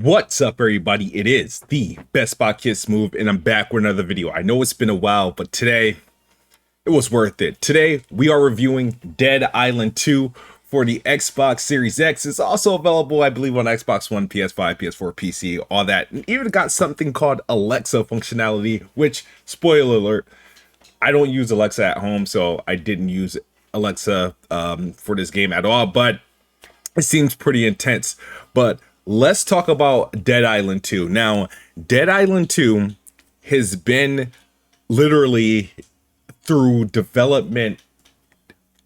What's up, everybody? It is the Best Spot Kids Move, and I'm back with another video. I know it's been a while, but today it was worth it. Today we are reviewing Dead Island 2 for the Xbox Series X. It's also available, I believe, on Xbox One, PS5, PS4, PC, all that. And even got something called Alexa functionality, which, spoiler alert, I don't use Alexa at home, so I didn't use Alexa for this game at all, but it seems pretty intense. But let's talk about Dead Island 2. Now, Dead Island 2 has been literally through development.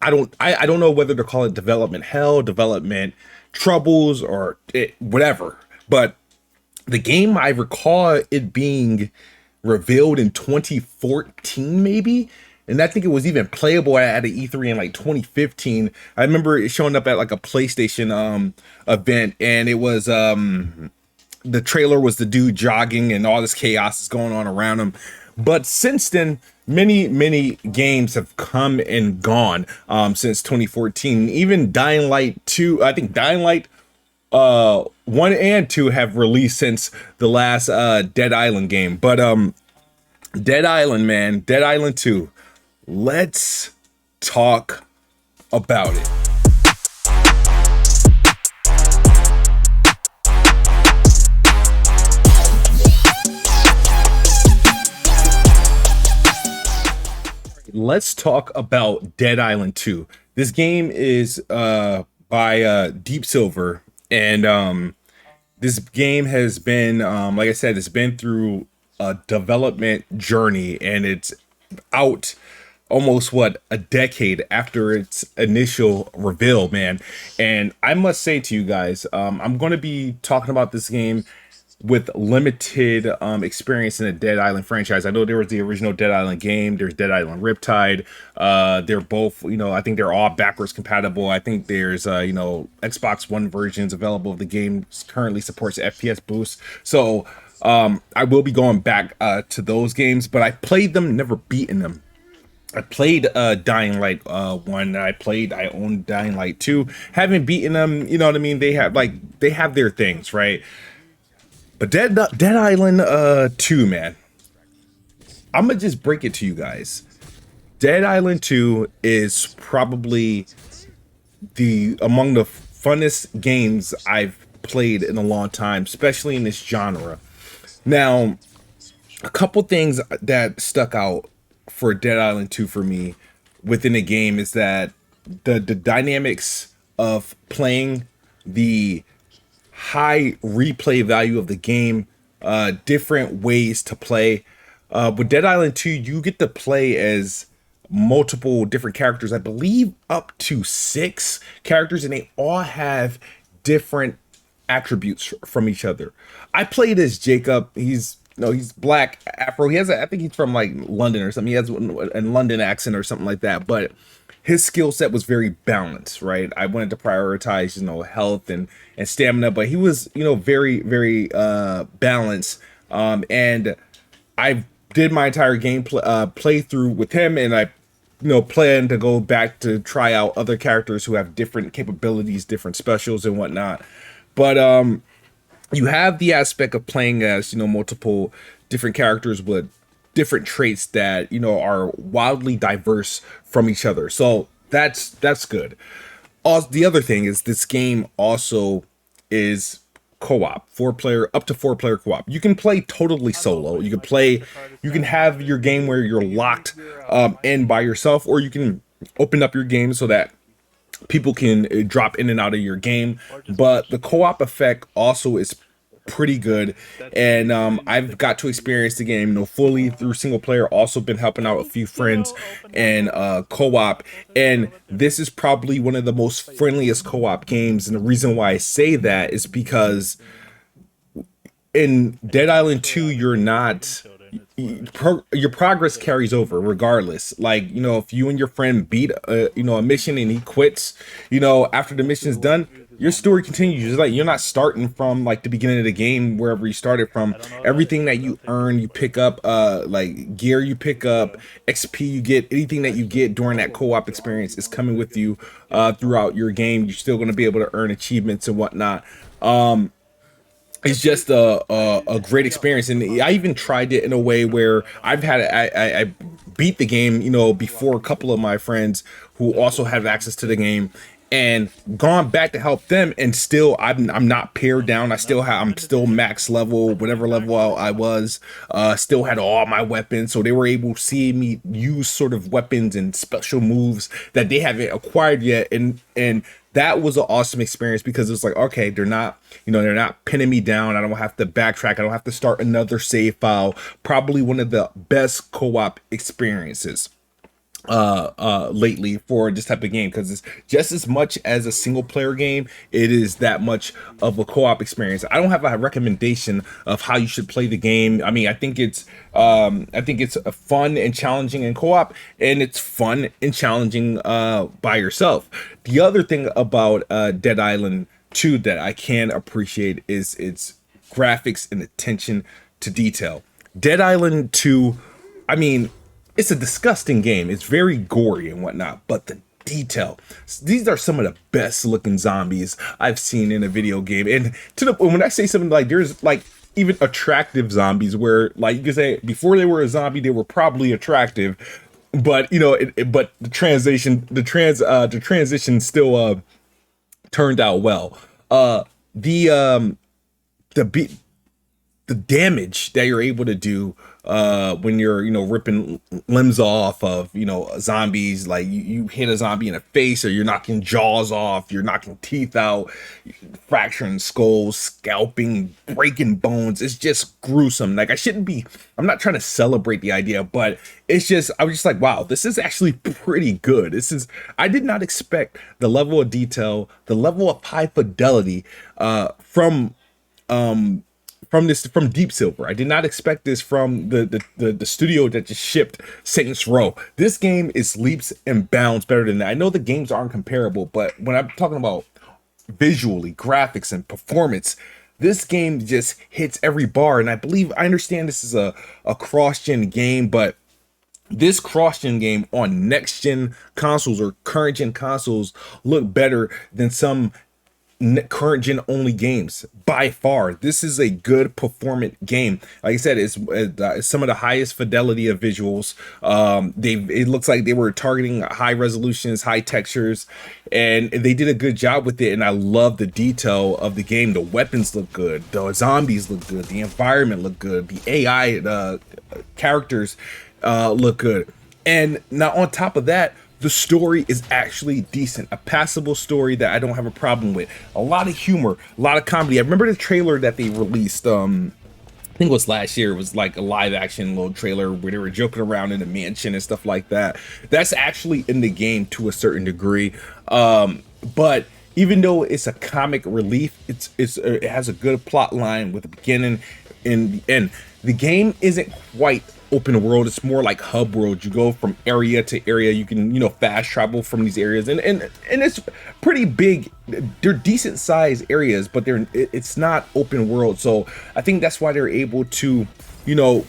I don't know whether to call it development hell, development troubles, or whatever. But the game, I recall it being revealed in 2014, maybe. And I think it was even playable at an E3 in like 2015. I remember it showing up at like a PlayStation event, and it was the trailer was the dude jogging and all this chaos is going on around him. But since then, many games have come and gone since 2014. Even Dying Light 2, I think Dying Light 1 and 2 have released since the last Dead Island game. But Dead Island, man, Dead Island 2. Let's talk about it. Let's talk about Dead Island 2. This game is by Deep Silver, and this game has been, like I said, it's been through a development journey, and it's out almost a decade after its initial reveal, man. And I must say to you guys, I'm going to be talking about this game with limited experience in the Dead Island franchise. I know there was the original Dead Island game, there's Dead Island Riptide. They're both, I think they're all backwards compatible. I think there's Xbox One versions available. The game currently supports FPS boost, so I will be going back to those games, but I played them, never beaten them. I played Dying Light 1. I owned Dying Light 2. Haven't beaten them, you know what I mean? They have their things, right? But Dead Island 2, man. I'm gonna just break it to you guys. Dead Island 2 is probably among the funnest games I've played in a long time, especially in this genre. Now, a couple things that stuck out for Dead Island 2 for me within the game is that the dynamics of playing, the high replay value of the game, different ways to play. With Dead Island 2, you get to play as multiple different characters. I believe up to 6 characters, and they all have different attributes from each other. I played as Jacob. He's black, Afro. I think he's from like London or something. He has a London accent or something like that. But his skill set was very balanced, right? I wanted to prioritize, health and stamina, but he was, very, very balanced. And I did my entire game playthrough with him, and I, plan to go back to try out other characters who have different capabilities, different specials and whatnot. But you have the aspect of playing as, multiple different characters with different traits that, are wildly diverse from each other. So that's good. Also, the other thing is this game also is co-op, up to four player co-op. You can play totally solo. You can have your game where you're locked in by yourself, or you can open up your game so that people can drop in and out of your game. But the co-op effect also is pretty good, and I've got to experience the game fully through single player. Also been helping out a few friends and co-op, and this is probably one of the most friendliest co-op games. And the reason why I say that is because in Dead Island 2, your progress carries over regardless. Like, if you and your friend beat a mission and he quits, after the mission's done, your story continues. It's like you're not starting from like the beginning of the game wherever you started from. Everything that you earn, you pick up, like gear you pick up, XP you get, anything that you get during that co-op experience is coming with you throughout your game. You're still going to be able to earn achievements and whatnot. it's just a great experience. And I even tried it in a way where I beat the game, you know, before a couple of my friends who also have access to the game, and gone back to help them, and still I'm not pared down. I'm still max level, whatever level I was. Still had all my weapons, so they were able to see me use sort of weapons and special moves that they haven't acquired yet, and that was an awesome experience because it's like, okay, they're not pinning me down. I don't have to backtrack. I don't have to start another save file. Probably one of the best co-op experiences lately for this type of game, because it's just as much as a single player game, it is that much of a co-op experience. I don't have a recommendation of how you should play the game. I mean, I think it's fun and challenging in co-op, and it's fun and challenging by yourself. The other thing about Dead Island 2 that I can appreciate is its graphics and attention to detail. Dead Island 2, I mean, it's a disgusting game. It's very gory and whatnot, but the detail. These are some of the best looking zombies I've seen in a video game. And when I say something like, there's like even attractive zombies where, like, you can say before they were a zombie, they were probably attractive, but you know, but the transition still turned out well. The the be the damage that you're able to do when you're, you know, ripping limbs off of, you know, zombies, like you hit a zombie in the face, or you're knocking jaws off, you're knocking teeth out, fracturing skulls, scalping, breaking bones. It's just gruesome. Like, I'm not trying to celebrate the idea, but I was just like, wow, this is actually pretty good. I did not expect the level of detail, the level of high fidelity from Deep Silver. I did not expect this from the studio that just shipped Saints Row. This game is leaps and bounds better than that. I know the games aren't comparable, but when I'm talking about visually, graphics, and performance, this game just hits every bar. And I understand this is a cross-gen game, but this cross-gen game on next-gen consoles or current-gen consoles look better than some current gen only games by far. This is a good performant game. Like I said, it's some of the highest fidelity of visuals. It looks like they were targeting high resolutions, high textures, and they did a good job with it. And I love the detail of the game. The weapons look good, the zombies look good, the environment look good, the AI characters look good. And now on top of that, the story is actually decent, a passable story that I don't have a problem with. A lot of humor, a lot of comedy. I remember the trailer that they released, I think it was last year. It was like a live action little trailer where they were joking around in a mansion and stuff like that. That's actually in the game to a certain degree. But even though it's a comic relief, it has a good plot line with the beginning and the end. The game isn't quite open world. It's more like hub world. You go from area to area. You can, you know, fast travel from these areas, and it's pretty big. They're decent sized areas, but it's not open world. So I think that's why they're able to, you know,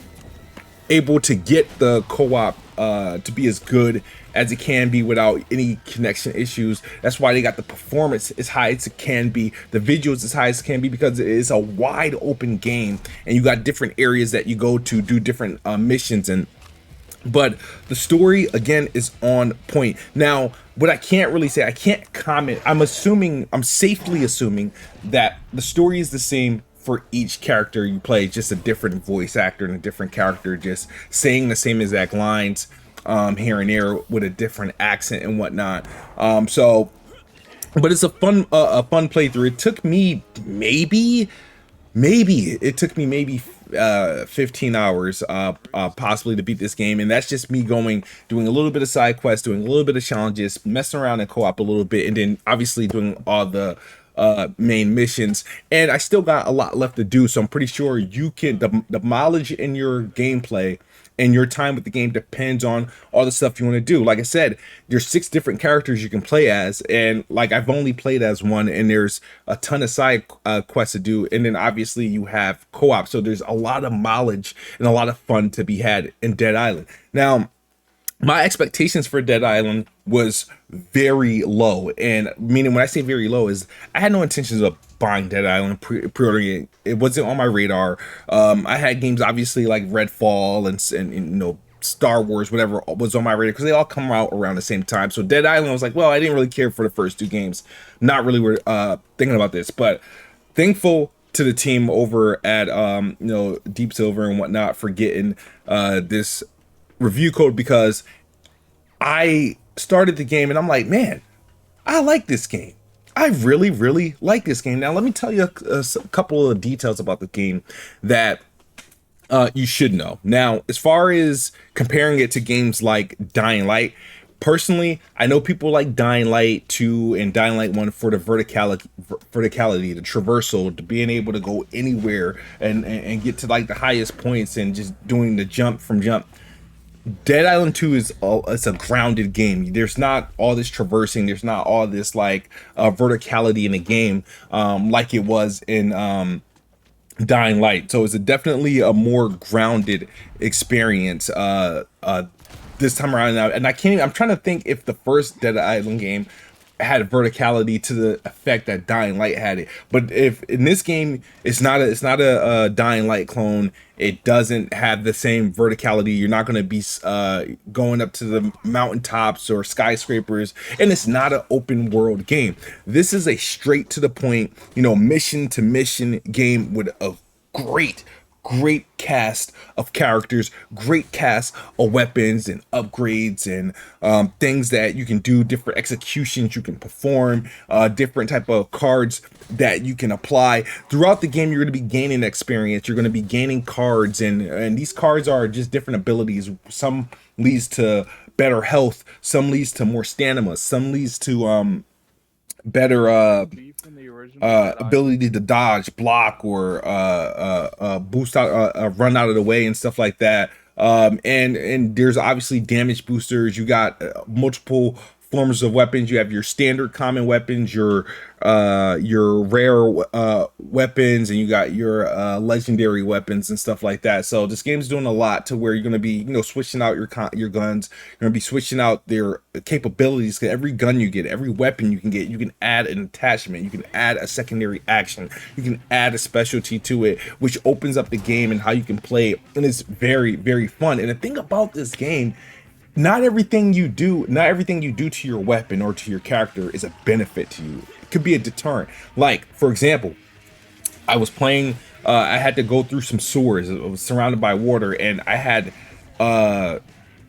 get the co-op to be as good as it can be without any connection issues. That's why they got the performance as high as it can be, the visuals as high as it can be, because it is a wide open game, and you got different areas that you go to do different missions. But the story again is on point. Now, what I can't really say, I can't comment. I'm safely assuming that the story is the same for each character you play, just a different voice actor and a different character just saying the same exact lines here and there with a different accent and whatnot. But it's a fun playthrough. It took me maybe 15 hours possibly to beat this game, and that's just me doing a little bit of side quests, doing a little bit of challenges, messing around in co-op a little bit, and then obviously doing all the main missions. And I still got a lot left to do, so I'm pretty sure you can the mileage in your gameplay and your time with the game depends on all the stuff you want to do. Like I said, there's 6 different characters you can play as, and like I've only played as one, and there's a ton of side quests to do, and then obviously you have co-op, so there's a lot of mileage and a lot of fun to be had in Dead Island. Now, my expectations for Dead Island was very low, and meaning when I say very low is I had no intentions of buying Dead Island, pre-ordering it. It wasn't on my radar. I had games obviously like Redfall and you know, Star Wars, whatever was on my radar, because they all come out around the same time. So Dead Island was like, well, I didn't really care for the first 2 games. Not really thinking about this, but thankful to the team over at you know, Deep Silver and whatnot for getting this review code, because I started the game and I'm like, man, I like this game. I really, really like this game. Now, let me tell you a couple of details about the game that you should know. Now, as far as comparing it to games like Dying Light, personally, I know people like Dying Light 2 and Dying Light 1 for the verticality, the traversal, to being able to go anywhere and get to like the highest points and just doing the jump from jump. Dead Island 2 is it's a grounded game. There's not all this traversing. There's not all this like verticality in the game like it was in Dying Light. So it's definitely a more grounded experience this time around. Now, and I'm trying to think if the first Dead Island game had verticality to the effect that Dying Light had it. But if in this game, it's not a Dying Light clone. It doesn't have the same verticality. You're not going to be going up to the mountaintops or skyscrapers, and it's not an open world game. This is a straight to the point, you know, mission to mission game with a great cast of characters, great cast of weapons and upgrades and things that you can do, different executions you can perform, different type of cards that you can apply throughout the game. You're going to be gaining experience, you're going to be gaining cards, and these cards are just different abilities. Some leads to better health, some leads to more stamina, some leads to better ability to dodge, block, or boost out, run out of the way and stuff like that. And there's obviously damage boosters. You got multiple forms of weapons. You have your standard common weapons, your rare weapons, and you got your legendary weapons and stuff like that. So this game's doing a lot to where you're going to be, you know, switching out your guns. You're going to be switching out their capabilities. Cause every gun you get, every weapon you can get, you can add an attachment, you can add a secondary action, you can add a specialty to it, which opens up the game and how you can play it. And it's very, very fun. And the thing about this game, not everything you do to your weapon or to your character is a benefit to you. It could be a deterrent. Like, for example, I was playing, I had to go through some sewers. It was surrounded by water, and I had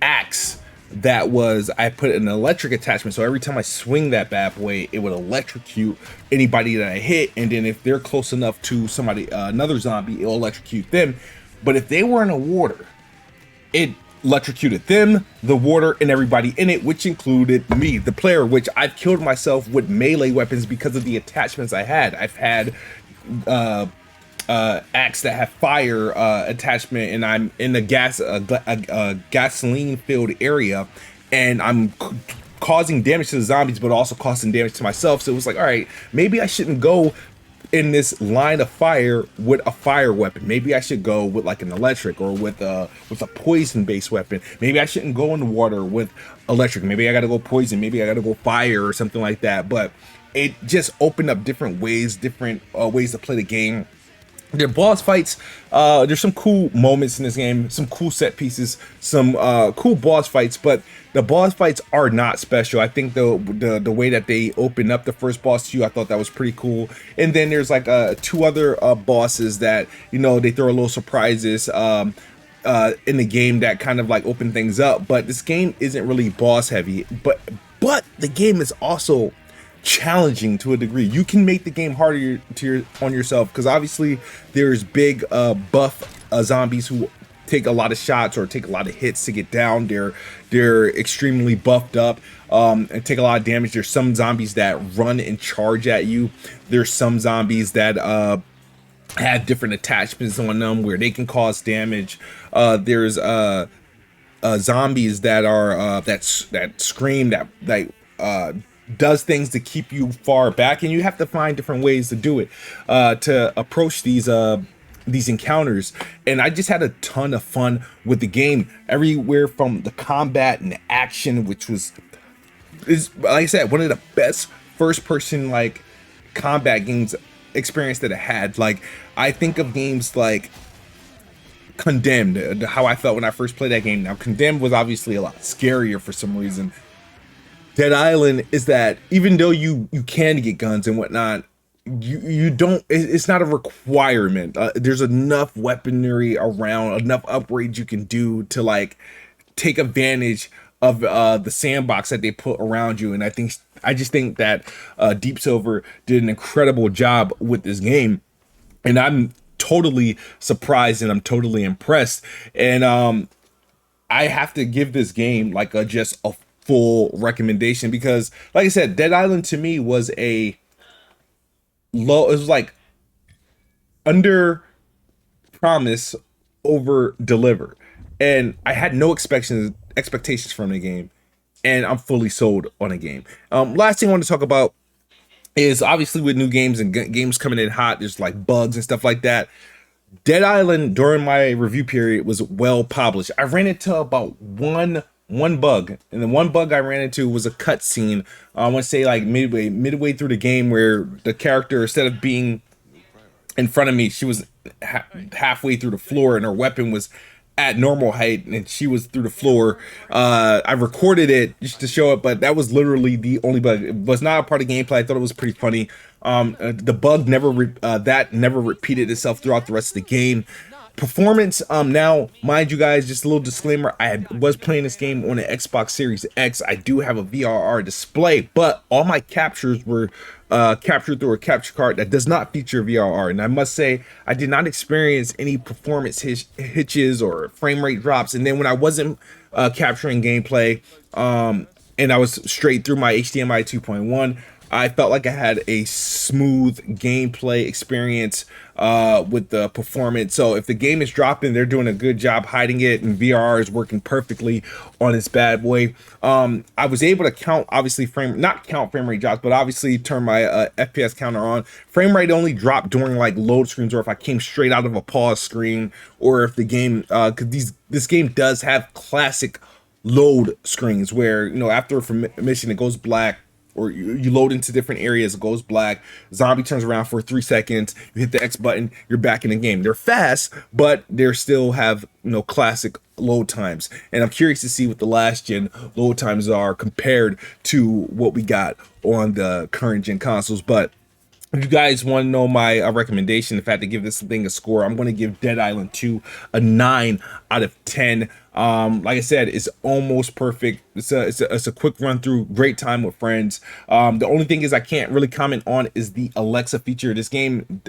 axe that was, I put an electric attachment. So every time I swing that bad boy, it would electrocute anybody that I hit. And then if they're close enough to somebody, another zombie, it'll electrocute them. But if they were in the water, it electrocuted them, the water, and everybody in it, which included me, the player, which I've killed myself with melee weapons because of the attachments I had. I've had axe that have fire attachment, and I'm in a gasoline filled area, and I'm causing damage to the zombies, but also causing damage to myself. So it was like, all right, maybe I shouldn't go in this line of fire with a fire weapon. Maybe I should go with like an electric, or with a poison based weapon. Maybe I shouldn't go in the water with electric. Maybe I gotta go poison. Maybe I gotta go fire or something like that. But it just opened up different ways to play the game. Their boss fights, there's some cool moments in this game, some cool set pieces, some cool boss fights, but the boss fights are not special. I think the way that they opened up the first boss to you, I thought that was pretty cool. And then there's like 2 other bosses that, you know, they throw a little surprises in the game that kind of like open things up. But this game isn't really boss heavy, but the game is also challenging to a degree. You can make the game harder on yourself, because obviously there's big buff zombies who take a lot of shots or take a lot of hits to get down. They're extremely buffed up and take a lot of damage. There's some zombies that run and charge at you. There's some zombies that have different attachments on them where they can cause damage. There's zombies that are that scream, that does things to keep you far back, and you have to find different ways to do it to approach these encounters. And I just had a ton of fun with the game, everywhere from the combat and the action, which is like I said, one of the best first person like combat games experience that it had. Like, I think of games like Condemned, how I felt when I first played that game. Now, Condemned was obviously a lot scarier for some reason. Dead Island is that even though you can get guns and whatnot, you don't. It's not a requirement. There's enough weaponry around, enough upgrades you can do to like take advantage of the sandbox that they put around you. And I just think that Deep Silver did an incredible job with this game, and I'm totally surprised and I'm totally impressed. And I have to give this game like just a full recommendation because, like I said, Dead Island to me was a low. It was like under promise, over deliver, and I had no expectations from the game, and I'm fully sold on a game. Last thing I want to talk about is obviously with new games and games coming in hot, there's like bugs and stuff like that. Dead Island during my review period was well published. I ran into about one bug, and the one bug I ran into was a cutscene. I want to say like midway through the game where the character, instead of being in front of me, she was halfway through the floor, and her weapon was at normal height, and she was through the floor. I recorded it just to show it, but that was literally the only bug. It was not a part of gameplay. I thought it was pretty funny. The bug never repeated itself throughout the rest of the game. Performance, now, mind you guys, just a little disclaimer, I was playing this game on an Xbox Series X. I do have a VRR display, but all my captures were captured through a capture card that does not feature VRR. And I must say, I did not experience any performance hitches or frame rate drops. And then when I wasn't capturing gameplay, and I was straight through my HDMI 2.1, I felt like I had a smooth gameplay experience with the performance. So if the game is dropping, they're doing a good job hiding it, and VRR is working perfectly on its bad boy. I was able to count, obviously, not count frame rate drops, but obviously turn my FPS counter on. Frame rate only dropped during like load screens, or if I came straight out of a pause screen, or if the game, because this game does have classic load screens where, you know, after a mission it goes black, or you load into different areas, it goes black, zombie turns around for 3 seconds, you hit the X button, you're back in the game. They're fast, but they still have, you know, classic load times. And I'm curious to see what the last gen load times are compared to what we got on the current gen consoles. But if you guys want to know my recommendation, if I had to give this thing a score, I'm going to give Dead Island 2 a 9 out of 10. Like I said, it's almost perfect. It's a quick run through, great time with friends. The only thing is I can't really comment on is the Alexa feature. This game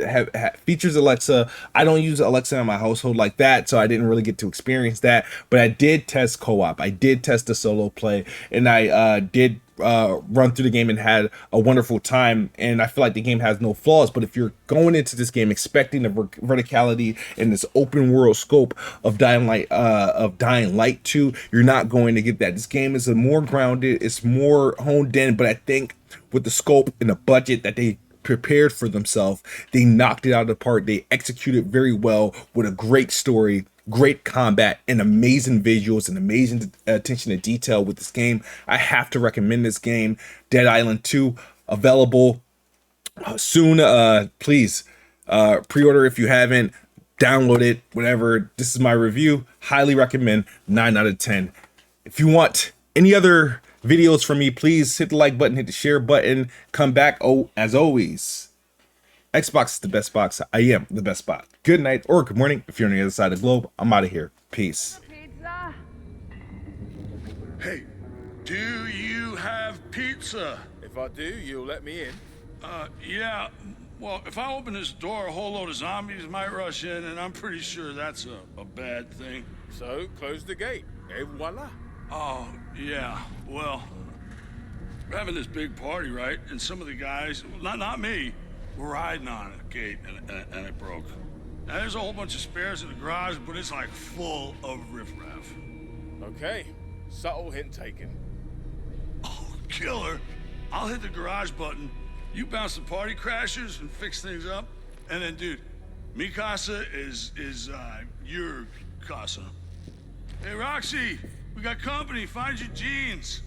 features Alexa. I don't use Alexa in my household like that, so I didn't really get to experience that. But I did test co-op. I did test the solo play, and I did run through the game and had a wonderful time. And I feel like the game has no flaws, but if you're going into this game expecting the verticality and this open world scope of Dying Light 2, you're not going to get that. This game is more grounded, it's more honed in, but I think with the scope and the budget that they prepared for themselves, they knocked it out of the park. They executed very well with a great story, great combat, and amazing visuals and amazing attention to detail with this game. I have to recommend this game, Dead Island 2, available soon. Please pre-order if you haven't, download it, whatever. This is my review. Highly recommend, 9 out of 10. If you want any other videos from me, please hit the like button, hit the share button, come back. Oh, as always, Xbox is the best box. I am the best spot. Good night or good morning if you're on the other side of the globe. I'm out of here. Peace. Pizza? Hey, do you have pizza? If I do, you'll let me in. Yeah. Well, if I open this door, a whole load of zombies might rush in, and I'm pretty sure that's a bad thing. So, close the gate. Et voila. Oh, yeah. Well, we're having this big party, right? And some of the guys, not me, were riding on a gate, and it broke. Now, there's a whole bunch of spares in the garage, but it's like full of riffraff. Okay. Subtle hint taken. Oh, killer. I'll hit the garage button. You bounce the party crashers and fix things up. And then, dude, mi casa is your casa. Hey, Roxy, we got company. Find your jeans.